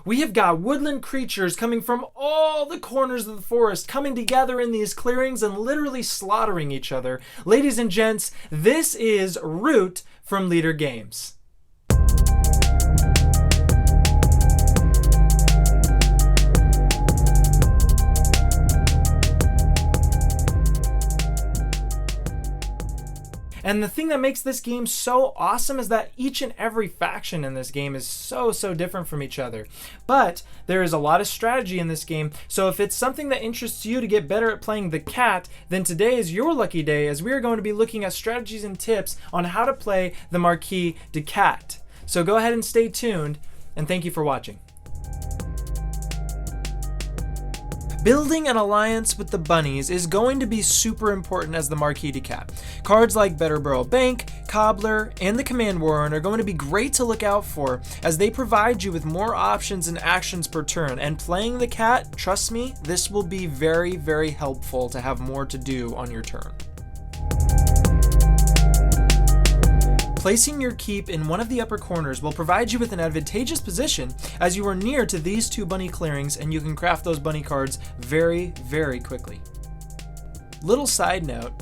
We have got woodland creatures coming from all the corners of the forest, coming together in these clearings and literally slaughtering each other. Ladies and gents, this is Root from Leader Games. And the thing that makes this game so awesome is that each and every faction in this game is so different from each other. But there is a lot of strategy in this game, so if it's something that interests you to get better at playing the cat, then today is your lucky day, as we are going to be looking at strategies and tips on how to play the Marquise De Cat. So go ahead and stay tuned, and thank you for watching. Building an alliance with the bunnies is going to be super important as the Marquise de Cat. Cards like Better Burrow Bank, Cobbler, and the Command Warren are going to be great to look out for, as they provide you with more options and actions per turn. And playing the cat, trust me, this will be very helpful to have more to do on your turn. Placing your keep in one of the upper corners will provide you with an advantageous position, as you are near to these two bunny clearings and you can craft those bunny cards very quickly. Little side note,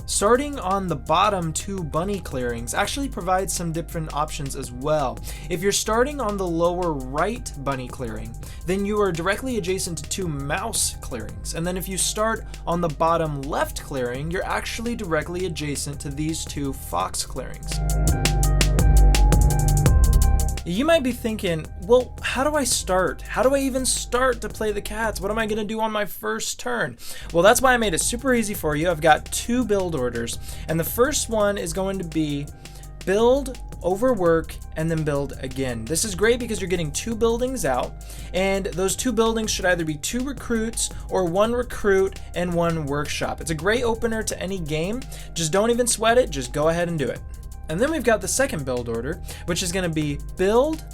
starting on the bottom two bunny clearings actually provides some different options as well. If you're starting on the lower right bunny clearing, then you are directly adjacent to two mouse clearings. And then if you start on the bottom left clearing, you're actually directly adjacent to these two fox clearings. You might be thinking, well, how do I start? How do I even start to play the cats? What am I going to do on my first turn? Well, that's why I made it super easy for you. I've got two build orders, and the first one is going to be build, overwork, and then build again. This is great because you're getting two buildings out, and those two buildings should either be two recruits or one recruit and one workshop. It's a great opener to any game. Just don't even sweat it, just go ahead and do it. And then we've got the second build order, which is going to be build,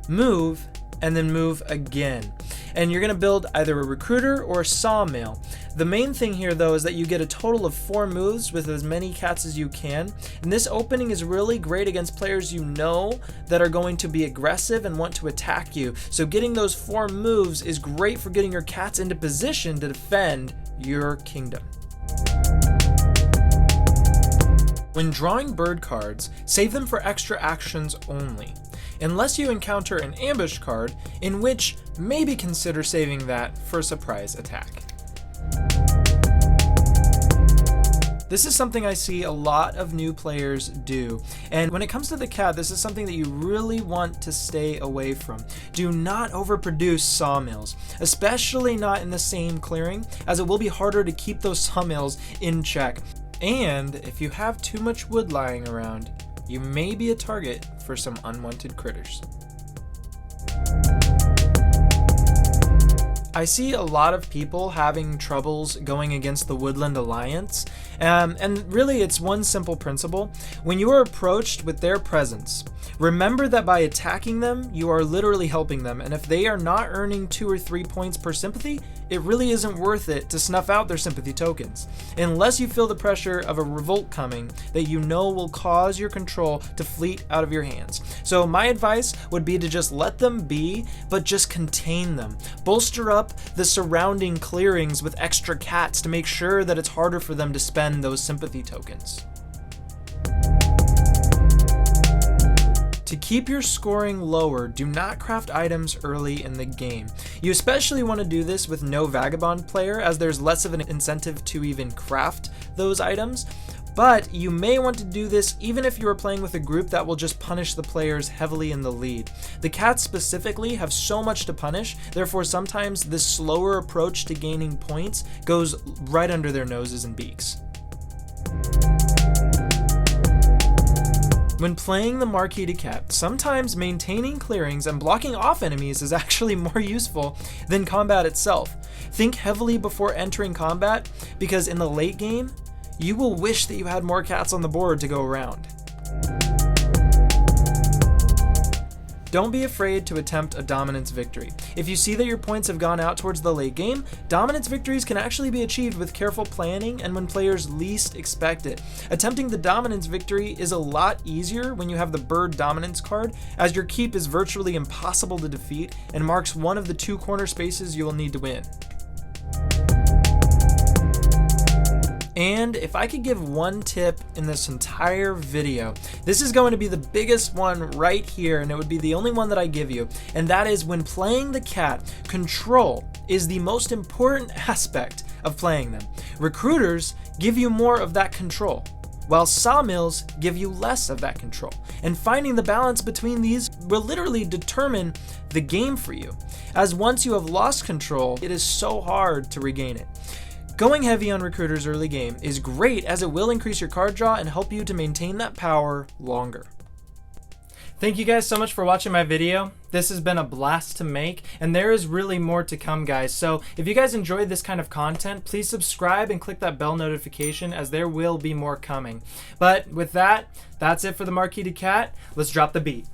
move, and then move again. And you're going to build either a recruiter or a sawmill. The main thing here, though, is that you get a total of 4 moves with as many cats as you can. And this opening is really great against players you know that are going to be aggressive and want to attack you. So getting those 4 moves is great for getting your cats into position to defend your kingdom. When drawing bird cards, save them for extra actions only, unless you encounter an ambush card, in which maybe consider saving that for a surprise attack. This is something I see a lot of new players do, and when it comes to the cat, this is something that you really want to stay away from. Do not overproduce sawmills, especially not in the same clearing, as it will be harder to keep those sawmills in check. And if you have too much wood lying around, you may be a target for some unwanted critters. I see a lot of people having troubles going against the Woodland Alliance, and really it's one simple principle. When you are approached with their presence, remember that by attacking them, you are literally helping them, and if they are not earning 2 or 3 points per sympathy, it really isn't worth it to snuff out their sympathy tokens, unless you feel the pressure of a revolt coming that you know will cause your control to fleet out of your hands. So my advice would be to just let them be, but just contain them. Bolster up the surrounding clearings with extra cats to make sure that it's harder for them to spend those sympathy tokens. To keep your scoring lower, do not craft items early in the game. You especially want to do this with no vagabond player, as there's less of an incentive to even craft those items. But you may want to do this even if you are playing with a group that will just punish the players heavily in the lead. The cats specifically have so much to punish, therefore sometimes this slower approach to gaining points goes right under their noses and beaks. When playing the Marquise de Cat, sometimes maintaining clearings and blocking off enemies is actually more useful than combat itself. Think heavily before entering combat, because in the late game, you will wish that you had more cats on the board to go around. Don't be afraid to attempt a dominance victory. If you see that your points have gone out towards the late game, dominance victories can actually be achieved with careful planning and when players least expect it. Attempting the dominance victory is a lot easier when you have the bird dominance card, as your keep is virtually impossible to defeat and marks one of the 2 corner spaces you will need to win. And if I could give one tip in this entire video, this is going to be the biggest one right here, and it would be the only one that I give you, and that is when playing the cat, control is the most important aspect of playing them. Recruiters give you more of that control, while sawmills give you less of that control. And finding the balance between these will literally determine the game for you, as once you have lost control, it is so hard to regain it. Going heavy on recruiters early game is great, as it will increase your card draw and help you to maintain that power longer. Thank you guys so much for watching my video. This has been a blast to make, and there is really more to come, guys. So if you guys enjoyed this kind of content, please subscribe and click that bell notification, as there will be more coming. But with that, that's it for the Marquise De Cat. Let's drop the beat.